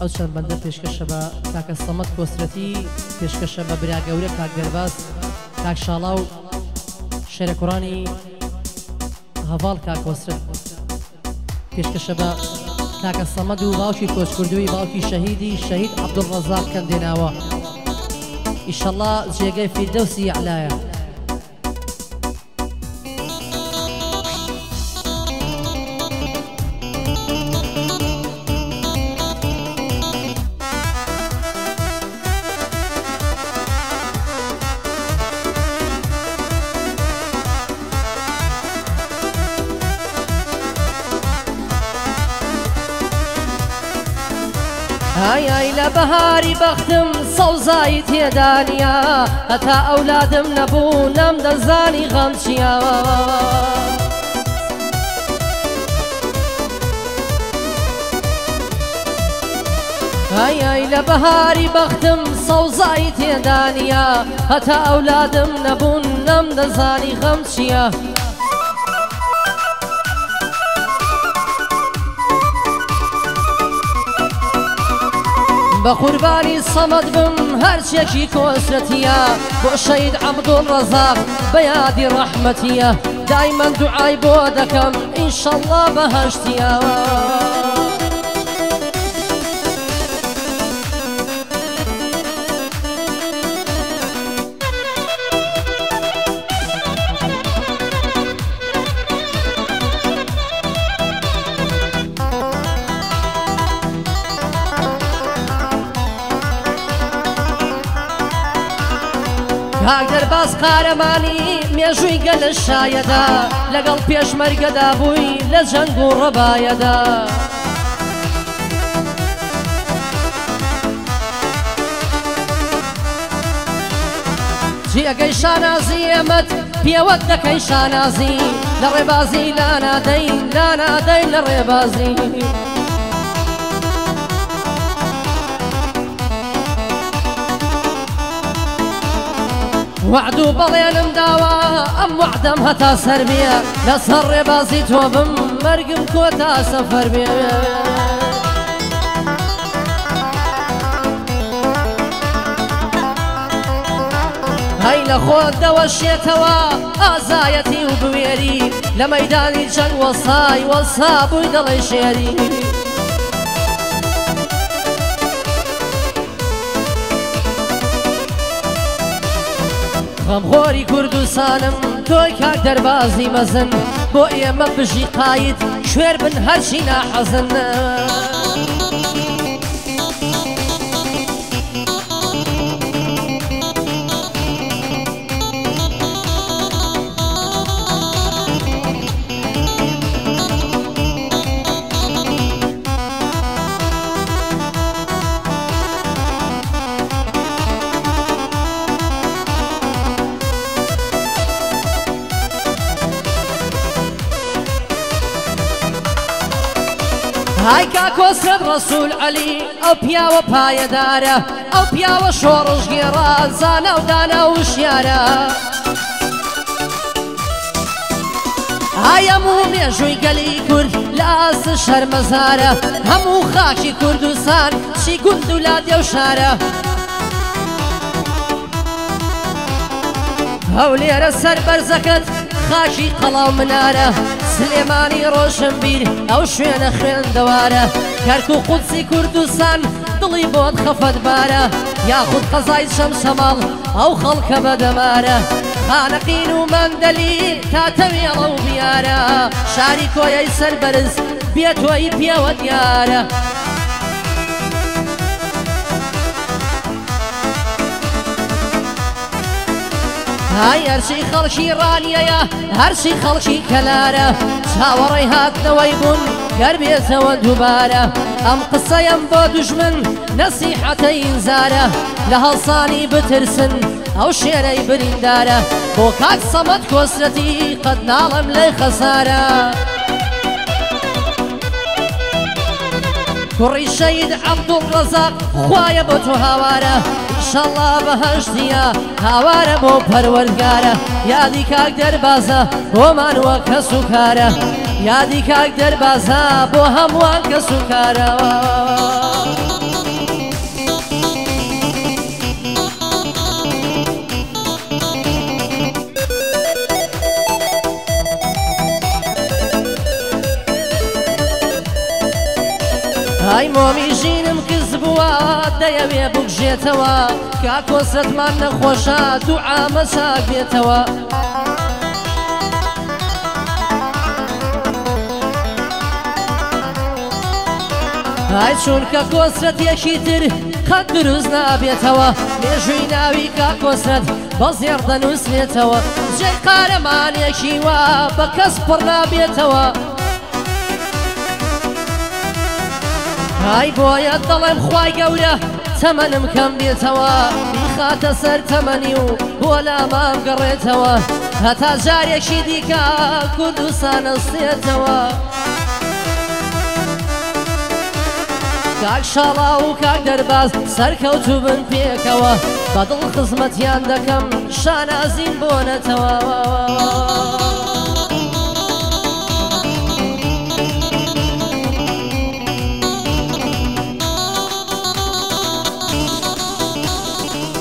ئەو چەند بەندە پێشکەشە بە کاکە سەمەد کۆسرەتی پێشکەشە بە برا گەورە کاک دەرباز کاک شاڵا و شێرە کوڕانی هەڤاڵ کاک کۆسرەت پێشکەشە بە کاکە سەمەد و باوکی کۆچکردووی باوکی شەهیدی شەهید عەبدوڵڕەزاق کەندێناوە ئیشەڵڵا جێگەی فیردەوسی یەعلایە ئای لە بەهاری بەختم سەوزایی تێدانیا هەتا ئەولادم نەبوو نەم دەزانی غەم چییە ئای لە بەهاری بەختم سەوزایی تێدانیا هەتا ئەولادم نەبوون نەم دەزانی غەم چییە بە قوربانی سەمەد بم هەرچێکی کۆسرەتیە بۆ شەهید عەبدوڵڕەزاق بە یادی ڕەحمەتیە دایمەن دوعای بۆ دەکەم ئینشەڵڵا بەهەشتیە کاک دەرباز قارەمانی مێژووی گەل لە شایەدا لەگەڵ پێشمەرگەدا بووی لە جەنگ و ڕەبایەدا جێگەی شانازی ئێمەت پێوەت دەکەی شانازی لە ڕێبازی لانادەین لە ڕێبازی وعد و بەڵێنم داوە ئەم وعدەم هەتا سەر بێ لەسەر ڕێبازی تۆ بم مەرگم کۆتا سەفەر بێ هەی لە خۆت دەوەشێتەوە ئازایەتی و بوێری لە مەیدانی جەنگ وەسا بووی دەڵێ شێری غەمخۆری کوردستانم تۆی کاک دەربازی مەزن بۆ ئێمە بژی قاید کوێر بن هەرچی ناحەزن های کاکۆسرەت ڕەسوول عەلی ئەو پیاوە پایەدارە ئەو پیاوە شۆڕژگێڕە زانە و دانا و وشیارە های هەموو مێژووی گەلی کورد لە ئاست شەرمەزارە هەموو خاکی کوردستان چی گوند و لادێ و شارە هەولێرە سەر بەرزەکەت خاکی قەڵاو منارە سلێمانی ڕۆشنبیر ئەو شوێنە خوێندەوارە کەرک و قودسی کوردستان دڵی بۆت خەفەتبارە یاخود قەزای شەمشەماڵ ئەو خەڵکە بەدەمارە خانەقین و مەندەلی کاتەوێڵە و بیارە شاری کۆیەی سەربەرز بێتۆی پێوە دیارە های هەرچی خەڵکی ڕانیەیە هەرچی خەڵکی کەلارە چاوەڕێی هاتنەوەی بوون گەر بێتەوە دووبارە ئەم قسەیەم بۆ دوژمن نەسیحەتەی ئینزارە لە هەڵسانی بترسن ئەو شێرەی بریندارە بۆ کاک سەمەد کۆسرەتی قەت ناڵم لەی خەسارە کوڕی شەهید عەبدوڵڕەزاق خوایە بۆ تۆ هاوارە ئینشەڵڵا بەهەشتیە هاوارە بۆ پەروەردگارە یادی کاک دەربازە بۆمان وە کەس و کارە یادی کاک دەربازە بۆ هەمووان کەس و کارە ئای مۆمی ژینم کەس بووە دەیەوێ بگژێتەوە کا کۆسەتمان نەخۆشە دوعامە چاک بێتەوە ئای چونکە کۆسرەتێکی تر قەت دروست نابێتەوە مێژووی ناوی کا کۆسرەت بە زێڕ دەنووسێتەوە جێی قارەمانێکی وا بە کەس پڕ نابێتەوە ئای بۆیە دەڵێم خوای گەورە تەمەنم کەم بێتەوە بیخاتە سەر تەمەنی و بۆ لامام گەڕێتەوە هەتا جارێکی دیکە کوردستان ئەستێتەوە کاک شاڵا و کاک دەرباز سەرکەوتوو بن پێکەوە بەدڵ خزمەتیان دەکەم شانازین بۆنەتەوە